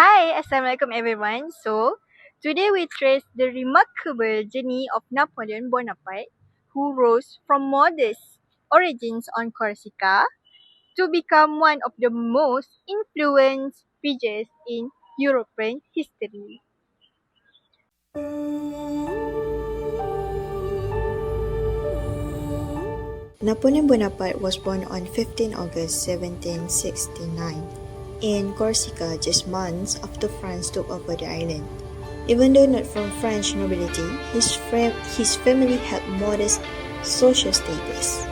Hi, Assalamualaikum everyone. Today we trace the remarkable journey of Napoleon Bonaparte, who rose from modest origins on Corsica to become one of the most influential figures in European history. Napoleon Bonaparte was born on 15 August 1769 in Corsica just months after France took over the island. Even though not from French nobility, his family had modest social status.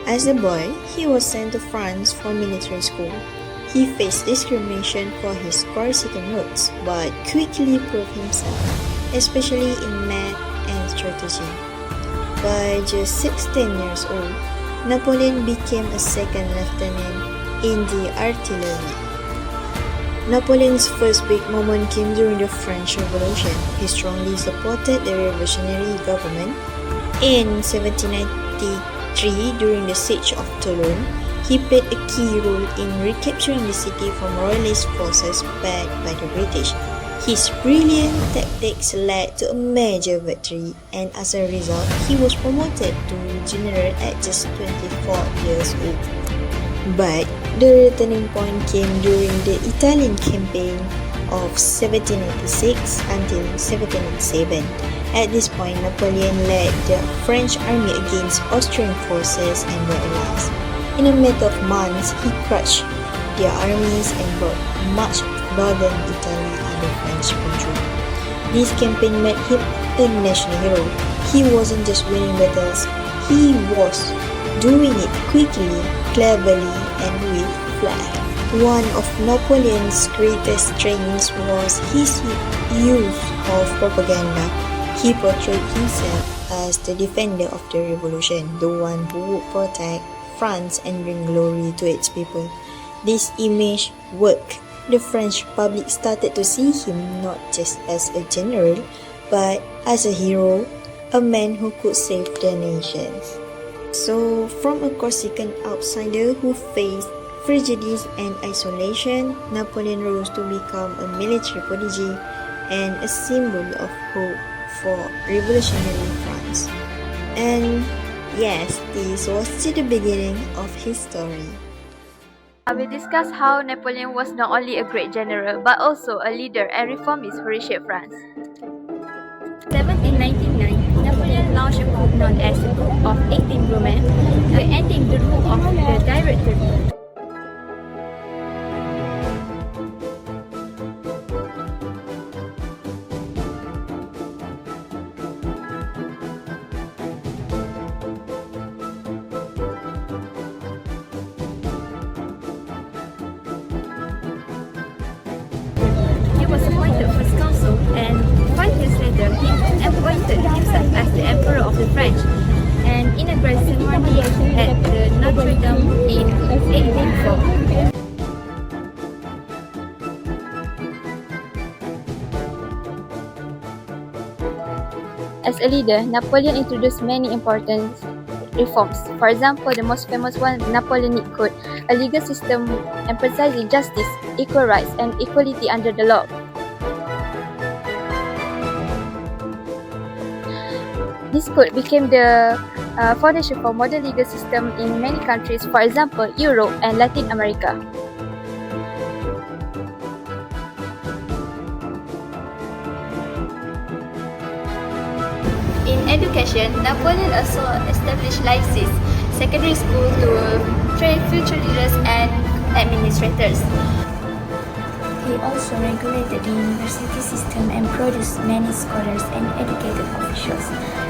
As a boy, he was sent to France for military school. He faced discrimination for his Corsican roots, but quickly proved himself, especially in math and strategy. By just 16 years old, Napoleon became a second lieutenant in the artillery. Napoleon's first big moment came during the French Revolution. He strongly supported the revolutionary government. In 1793, during the siege of Toulon, he played a key role in recapturing the city from royalist forces backed by the British. His brilliant tactics led to a major victory, and as a result, he was promoted to general at just 24 years old. But the turning point came during the Italian campaign of 1796 until 1797. At this point, Napoleon led the French army against Austrian forces and their allies. In a matter of months, he crushed their armies and brought much of northern Italy under French control. This campaign made him a national hero. He wasn't just winning battles, he was doing it quickly, cleverly, and with flair. One of Napoleon's greatest strengths was his use of propaganda. He portrayed himself as the defender of the revolution, the one who would protect France and bring glory to its people. This image worked. The French public started to see him not just as a general, but as a hero, a man who could save their nations. So, from a Corsican outsider who faced prejudice and isolation, Napoleon rose to become a military prodigy and a symbol of hope for revolutionary France. And yes, this was just the beginning of his story. I will discuss how Napoleon was not only a great general but also a leader and reformist who reshaped France. 1799, Napoleon launched a coup known as the Coup of 18 Brumaire, ending the rule of the Directory. He was appointed first consul, and 5 years later, he appointed himself as the Emperor of the French and inaugurated ceremony at the Notre Dame in 1804. As a leader, Napoleon introduced many important reforms. For example, the most famous one, Napoleonic Code, a legal system emphasizing justice, equal rights, and equality under the law. This code became the foundation for modern legal system in many countries, for example, Europe and Latin America. In education, Napoleon also established lycees, secondary schools to train future leaders and administrators. He also regulated the university system and produced many scholars and educated officials.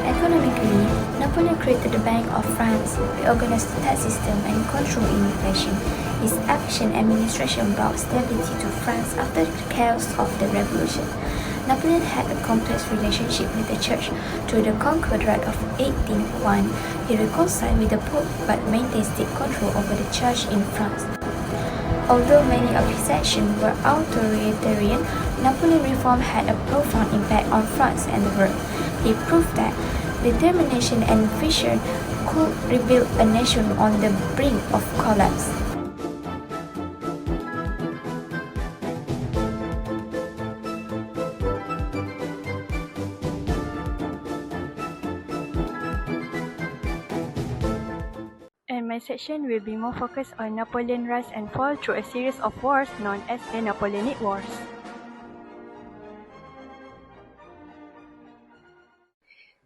Economically, Napoleon created the Bank of France, reorganized the tax system, and controlled inflation. His efficient administration brought stability to France after the chaos of the Revolution. Napoleon had a complex relationship with the Church. Through the Concordat of 1801, he reconciled with the Pope but maintained state control over the Church in France. Although many of his actions were authoritarian, Napoleon's reform had a profound impact on France and the world. He proved that determination and vision could rebuild a nation on the brink of collapse. section will be more focused on Napoleon's rise and fall through a series of wars known as the Napoleonic Wars.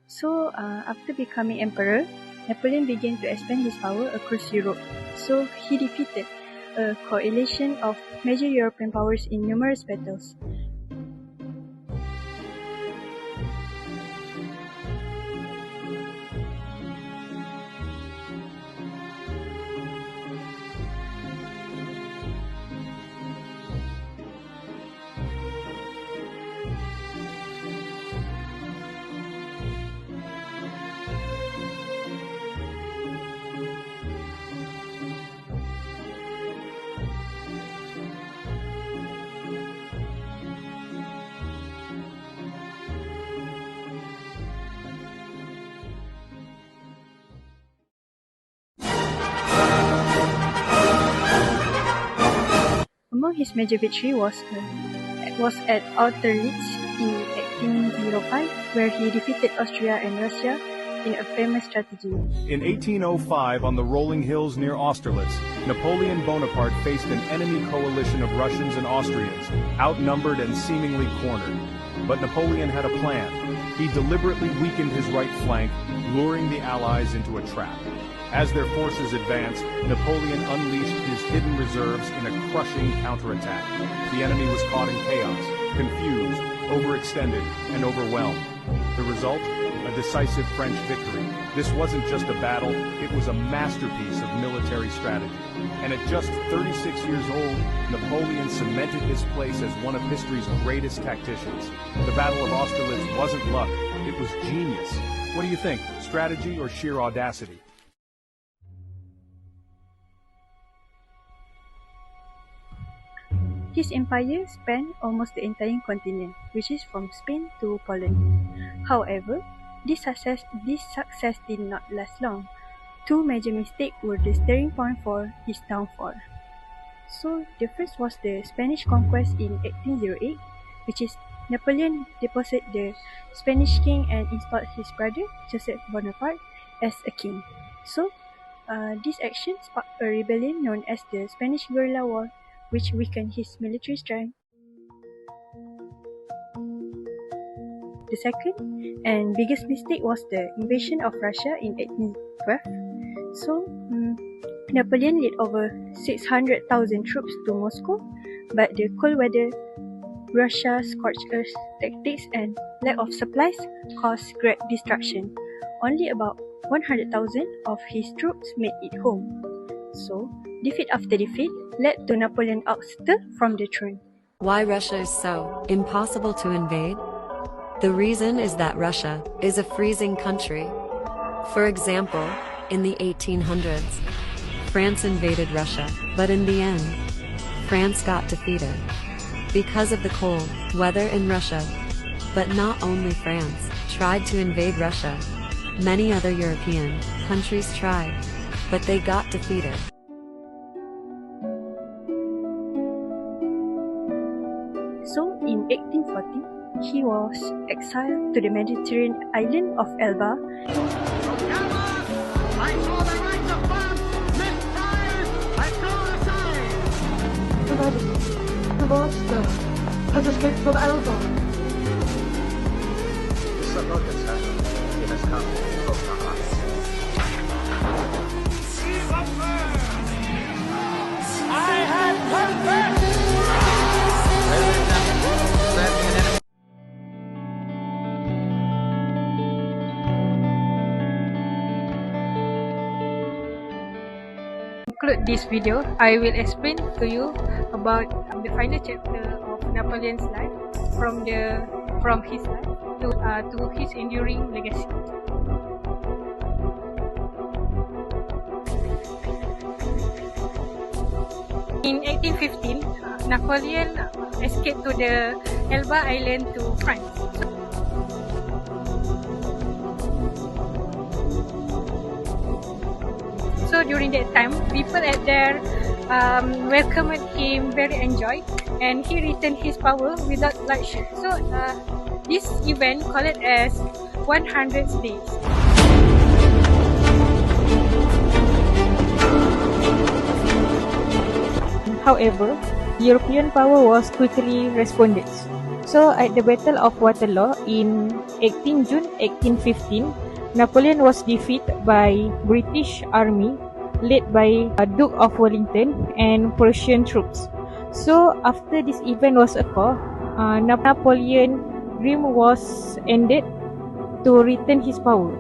So, after becoming emperor, Napoleon began to expand his power across Europe. So, he defeated a coalition of major European powers in numerous battles. Among his major victory was at Austerlitz in 1805, where he defeated Austria and Russia in a famous strategy. In 1805, on the rolling hills near Austerlitz, Napoleon Bonaparte faced an enemy coalition of Russians and Austrians, outnumbered and seemingly cornered. But Napoleon had a plan. He deliberately weakened his right flank, luring the Allies into a trap. As their forces advanced, Napoleon unleashed his hidden reserves in a crushing counterattack. The enemy was caught in chaos, confused, overextended, and overwhelmed. The result? A decisive French victory. This wasn't just a battle, it was a masterpiece of military strategy. And at just 36 years old, Napoleon cemented his place as one of history's greatest tacticians. The Battle of Austerlitz wasn't luck, it was genius. What do you think, strategy or sheer audacity? His empire spanned almost the entire continent, which is from Spain to Poland. However, this success did not last long. Two major mistakes were the steering point for his downfall. So, the first was the Spanish conquest in 1808, which is Napoleon deposed the Spanish king and installed his brother, Joseph Bonaparte, as a king. So, this action sparked a rebellion known as the Spanish Guerrilla War, which weakened his military strength. The second and biggest mistake was the invasion of Russia in 1812. So, Napoleon led over 600,000 troops to Moscow, but the cold weather, Russia's scorched earth tactics, and lack of supplies caused great destruction. Only about 100,000 of his troops made it home. So, defeat after defeat led to Napoleon's ouster from the throne. Why Russia is so impossible to invade? The reason is that Russia is a freezing country. For example, in the 1800s, France invaded Russia, but in the end, France got defeated. Because of the cold weather in Russia, but not only France tried to invade Russia, many other European countries tried, but they got defeated. So, in 1840, he was exiled to the Mediterranean island of Elba. I saw the rights of France mistied! I throw it aside! Your Majesty, the monster has escaped from Elba. It has come from us. I have come back! Conclude this video, I will explain to you about the final chapter of Napoleon's life from his life to his enduring legacy. In 1815, Napoleon escaped to the Elba Island to France. So during that time, people at there welcomed him very enjoyed, and he retained his power without bloodshed. So this event called as 100 days. However, European power was quickly responded. So at the Battle of Waterloo in 18 June 1815, Napoleon was defeated by British army led by Duke of Wellington and Prussian troops. So after this event was occurred, Napoleon dream was ended to retain his power.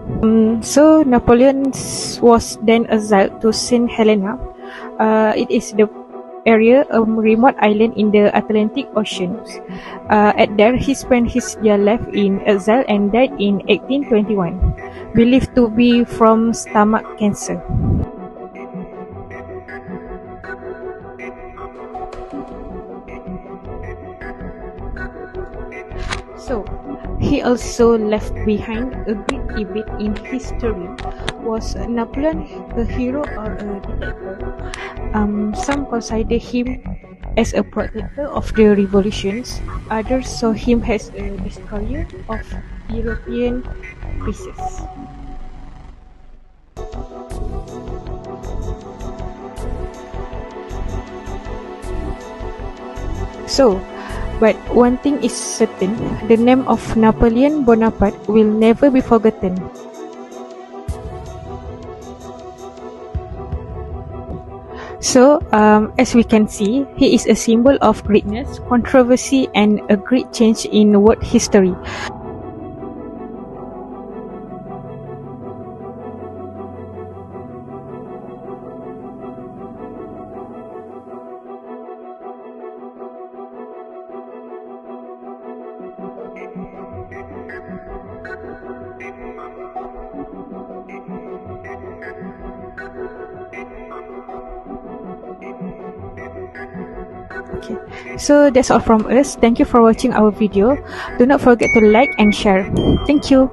So Napoleon was then exiled to Saint Helena. It is the area, a remote island in the Atlantic Ocean. At there, he spent his year life in exile and died in 1821, believed to be from stomach cancer. So, he also left behind a great debate in history. Was Napoleon a hero or a dictator? Some consider him as a protector of the revolutions. Others saw him as a destroyer of European pieces. So, but one thing is certain, the name of Napoleon Bonaparte will never be forgotten. So, as we can see, he is a symbol of greatness, controversy, and a great change in world history. Okay, so that's all from us. Thank you for watching our video. Do not forget to like and share. Thank you.